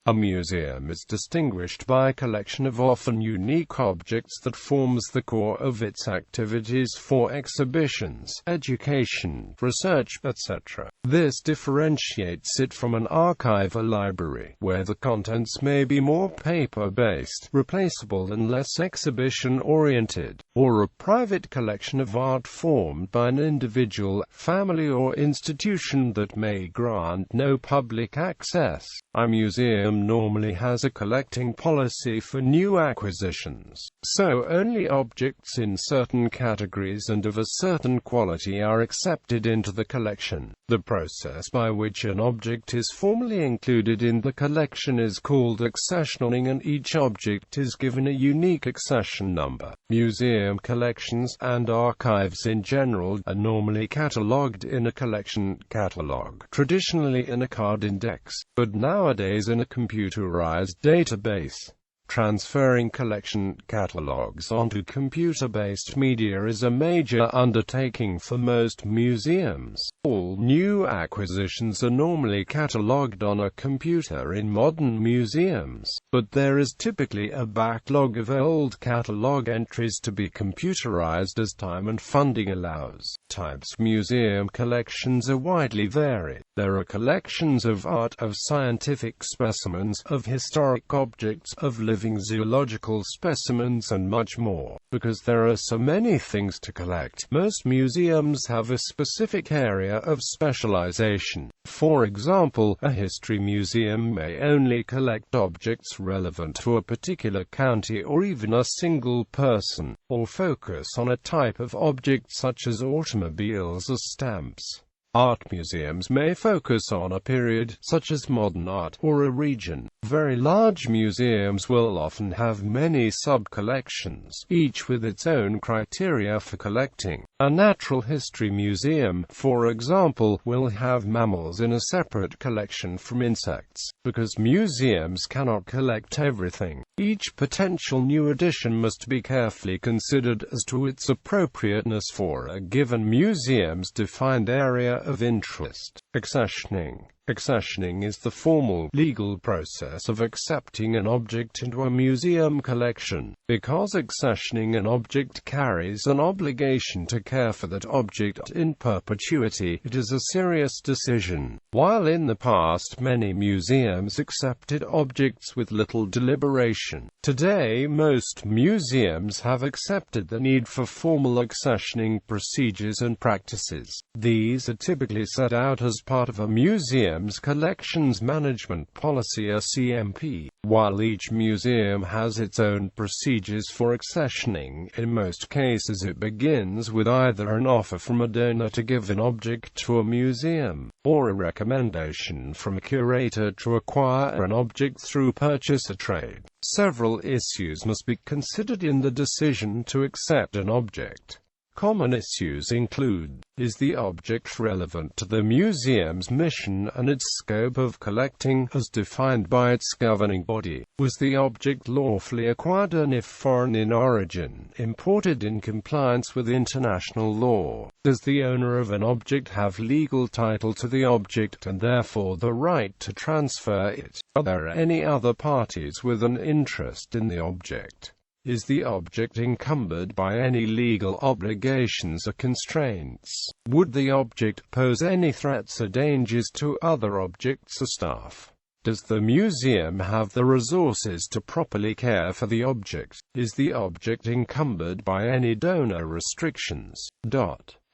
A museum is distinguished by a collection of often unique objects that forms the core of its activities for exhibitions, education, research, etc. This differentiates it from an archive or library, where the contents may be more paper-based, replaceable and less exhibition-oriented, or a private collection of art formed by an individual, family or institution that may grant no public access. A museum normally has a collecting policy for new acquisitions, so only objects in certain categories and of a certain quality are accepted into the collection. The process by which an object is formally included in the collection is called accessioning, and each object is given a unique accession number. Museum collections, and archives in general, are normally catalogued in a collection catalog, traditionally in a card index, but nowadays in a computerized database. Transferring collection catalogs onto computer-based media is a major undertaking for most museums. All new acquisitions are normally catalogued on a computer in modern museums, but there is typically a backlog of old catalog entries to be computerized as time and funding allows. Types of museum collections are widely varied. There are collections of art, of scientific specimens, of historic objects, of living zoological specimens, and much more. Because there are so many things to collect, most museums have a specific area of specialization. For example, a history museum may only collect objects relevant to a particular county or even a single person, or focus on a type of object such as automobiles or stamps. Art museums may focus on a period, such as modern art, or a region. Very large museums will often have many sub-collections, each with its own criteria for collecting. A natural history museum, for example, will have mammals in a separate collection from insects. Because museums cannot collect everything, each potential new addition must be carefully considered as to its appropriateness for a given museum's defined area of interest. Accessioning. Accessioning is the formal, legal process of accepting an object into a museum collection. Because accessioning an object carries an obligation to care for that object in perpetuity, it is a serious decision. While in the past many museums accepted objects with little deliberation, today most museums have accepted the need for formal accessioning procedures and practices. These are typically set out as part of a museum's collections management policy, a CMP. While each museum has its own procedures for accessioning, in most cases it begins with either an offer from a donor to give an object to a museum, or a recommendation from a curator to acquire an object through purchase or trade. Several issues must be considered in the decision to accept an object. Common issues include: is the object relevant to the museum's mission and its scope of collecting, as defined by its governing body? Was the object lawfully acquired, and if foreign in origin, imported in compliance with international law? Does the owner of an object have legal title to the object and therefore the right to transfer it? Are there any other parties with an interest in the object? Is the object encumbered by any legal obligations or constraints? Would the object pose any threats or dangers to other objects or staff? Does the museum have the resources to properly care for the object? Is the object encumbered by any donor restrictions?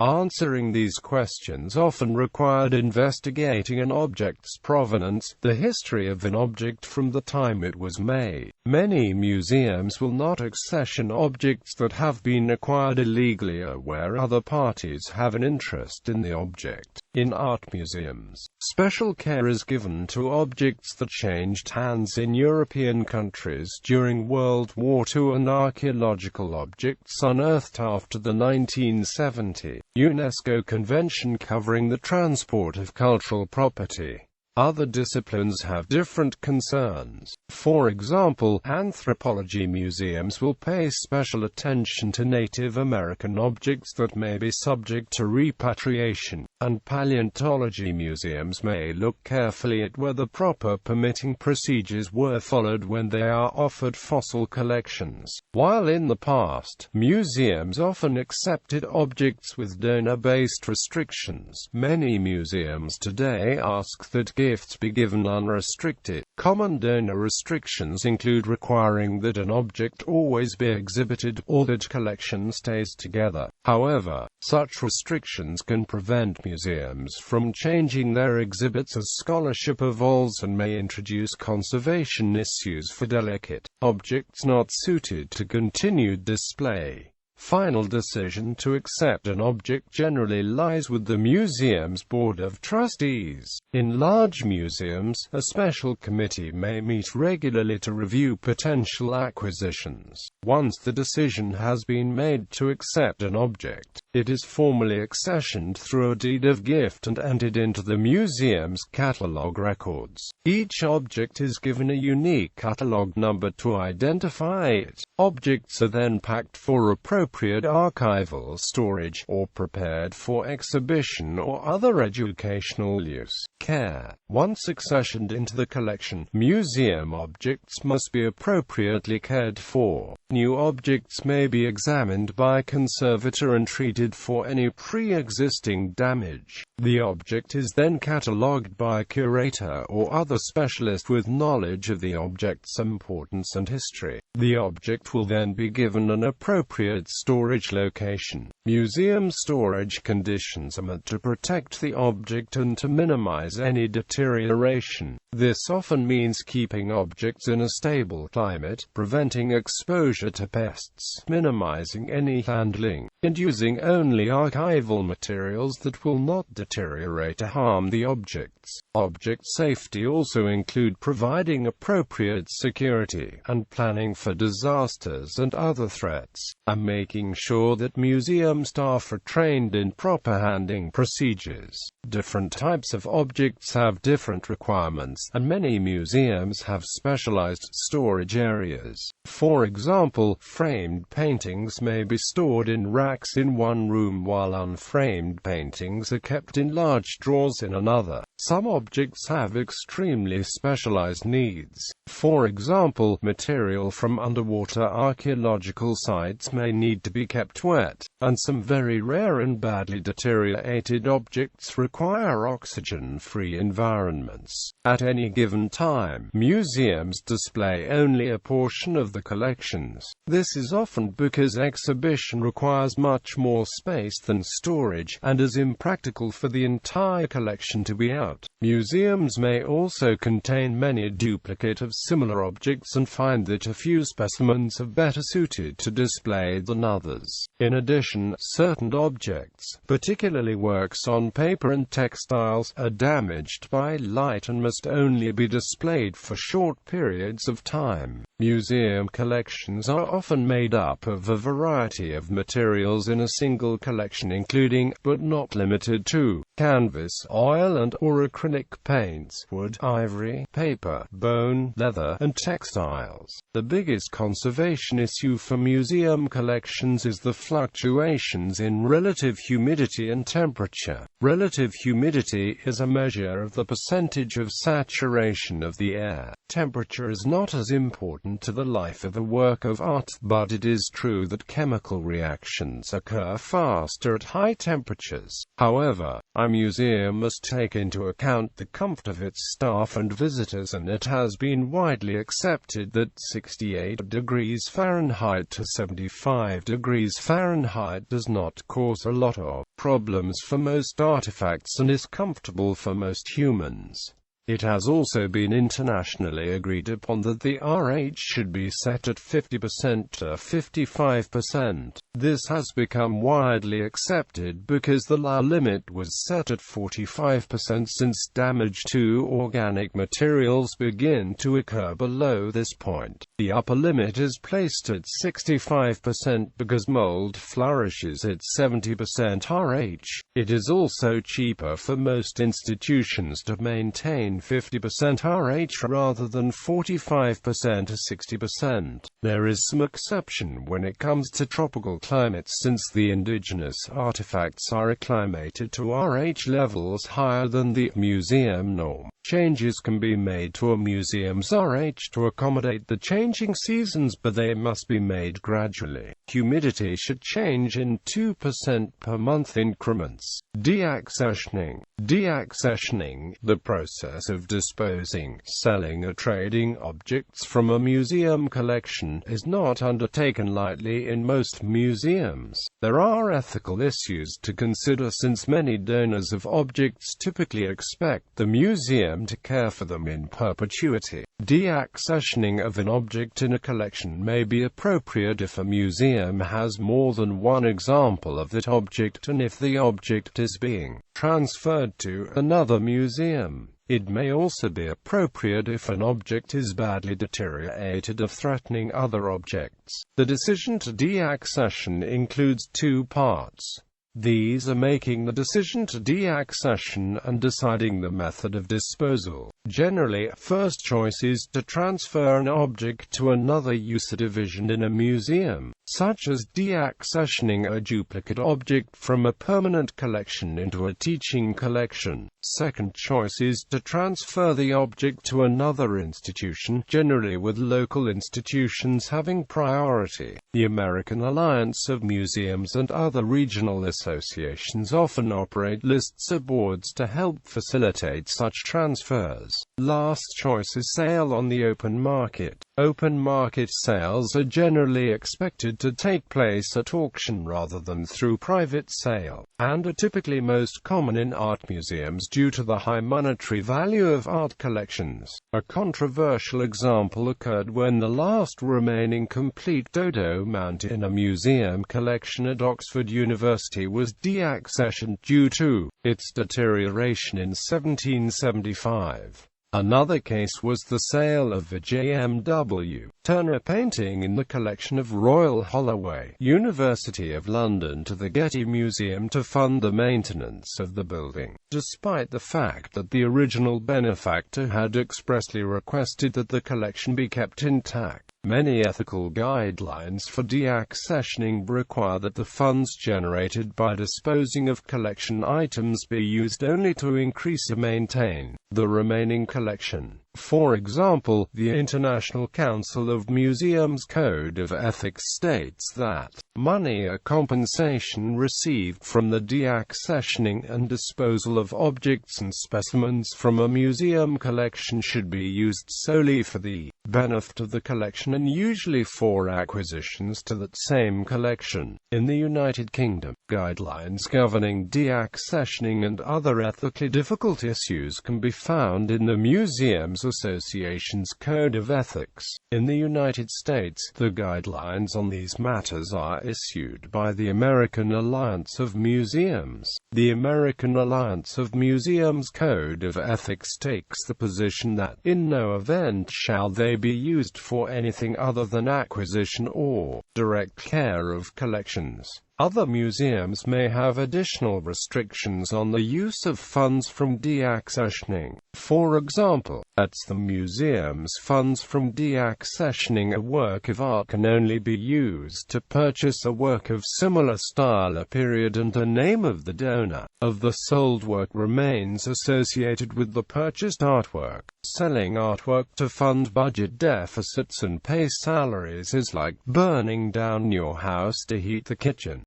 Answering these questions often required investigating an object's provenance, the history of an object from the time it was made. Many museums will not accession objects that have been acquired illegally or where other parties have an interest in the object. In art museums, special care is given to objects that changed hands in European countries during World War II and archaeological objects unearthed after the 1970 UNESCO Convention covering the transport of cultural property. Other disciplines have different concerns. For example, anthropology museums will pay special attention to Native American objects that may be subject to repatriation, and paleontology museums may look carefully at whether proper permitting procedures were followed when they are offered fossil collections. While in the past, museums often accepted objects with donor-based restrictions, many museums today ask that gifts be given unrestricted. Common donor restrictions include requiring that an object always be exhibited, or that collection stays together. However, such restrictions can prevent museums from changing their exhibits as scholarship evolves and may introduce conservation issues for delicate objects not suited to continued display. Final decision to accept an object generally lies with the museum's board of trustees. In large museums, a special committee may meet regularly to review potential acquisitions. Once the decision has been made to accept an object, it is formally accessioned through a deed of gift and entered into the museum's catalogue records. Each object is given a unique catalogue number to identify it. Objects are then packed for appropriate archival storage, or prepared for exhibition or other educational use. Care. Once accessioned into the collection, museum objects must be appropriately cared for. New objects may be examined by conservator and treated for any pre-existing damage. The object is then catalogued by a curator or other specialist with knowledge of the object's importance and history. The object will then be given an appropriate storage location. Museum storage conditions are meant to protect the object and to minimize any deterioration. This often means keeping objects in a stable climate, preventing exposure to pests, minimizing any handling, and using only archival materials that will not deteriorate or harm the objects. Object safety also include providing appropriate security, and planning for disasters and other threats, and making sure that museum staff are trained in proper handling procedures. Different types of objects have different requirements, and many museums have specialized storage areas. For example, framed paintings may be stored in racks in one room while unframed paintings are kept in large drawers in another. Some objects have extremely specialized needs. For example, material from underwater archaeological sites may need to be kept wet, and some very rare and badly deteriorated objects require oxygen-free environments. At any given time, museums display only a portion of the collections. This is often because exhibition requires much more space than storage, and is impractical for the entire collection to be out. Museums may also contain many duplicates of similar objects and find that a few specimens are better suited to display than others. In addition, certain objects, particularly works on paper and textiles, are damaged by light and must only be displayed for short periods of time. Museum collections are often made up of a variety of materials in a single collection, including, but not limited to, canvas, oil and/or acrylic paints, wood, ivory, paper, bone, leather, and textiles. The biggest conservation issue for museum collections is the fluctuations in relative humidity and temperature. Relative humidity is a measure of the percentage of saturation of the air. Temperature is not as important to the life of a work of art, but it is true that chemical reactions occur faster at high temperatures. However, a museum must take into account the comfort of its staff and visitors, and it has been widely accepted that 68 degrees Fahrenheit to 75 degrees Fahrenheit does not cause a lot of problems for most artifacts and is comfortable for most humans. It has also been internationally agreed upon that the RH should be set at 50% to 55%. This has become widely accepted because the lower limit was set at 45% since damage to organic materials begin to occur below this point. The upper limit is placed at 65% because mold flourishes at 70% RH. It is also cheaper for most institutions to maintain remain 50% RH rather than 45% or 60%. There is some exception when it comes to tropical climates, since the indigenous artifacts are acclimated to RH levels higher than the museum norm. Changes can be made to a museum's RH to accommodate the changing seasons, but they must be made gradually. Humidity should change in 2% per month increments. Deaccessioning. Deaccessioning, the process of disposing, selling or trading objects from a museum collection, is not undertaken lightly in most museums. There are ethical issues to consider, since many donors of objects typically expect the museum to care for them in perpetuity. Deaccessioning of an object in a collection may be appropriate if a museum has more than one example of that object and if the object is being transferred to another museum. It may also be appropriate if an object is badly deteriorated or threatening other objects. The decision to deaccession includes two parts. These are making the decision to deaccession and deciding the method of disposal. Generally, first choice is to transfer an object to another use or division in a museum, such as deaccessioning a duplicate object from a permanent collection into a teaching collection. Second choice is to transfer the object to another institution, generally with local institutions having priority. The American Alliance of Museums and other regional associations often operate lists or boards to help facilitate such transfers. Last choice is sale on the open market. Open market sales are generally expected to take place at auction rather than through private sale, and are typically most common in art museums due to the high monetary value of art collections. A controversial example occurred when the last remaining complete dodo mount in a museum collection at Oxford University was deaccessioned due to its deterioration in 1775. Another case was the sale of a J.M.W. Turner painting in the collection of Royal Holloway, University of London, to the Getty Museum to fund the maintenance of the building, despite the fact that the original benefactor had expressly requested that the collection be kept intact. Many ethical guidelines for deaccessioning require that the funds generated by disposing of collection items be used only to increase or maintain the remaining collection. For example, the International Council of Museums Code of Ethics states that money or compensation received from the deaccessioning and disposal of objects and specimens from a museum collection should be used solely for the benefit of the collection and usually for acquisitions to that same collection. In the United Kingdom, guidelines governing deaccessioning and other ethically difficult issues can be found in the Museums Association's Code of Ethics. In the United States, the guidelines on these matters are issued by the American Alliance of Museums. The American Alliance of Museums Code of Ethics takes the position that, in no event shall they be used for anything other than acquisition or direct care of collections. Other museums may have additional restrictions on the use of funds from deaccessioning. For example, at some museums, funds from deaccessioning a work of art can only be used to purchase a work of similar style or period, and the name of the donor of the sold work remains associated with the purchased artwork. Selling artwork to fund budget deficits and pay salaries is like burning down your house to heat the kitchen.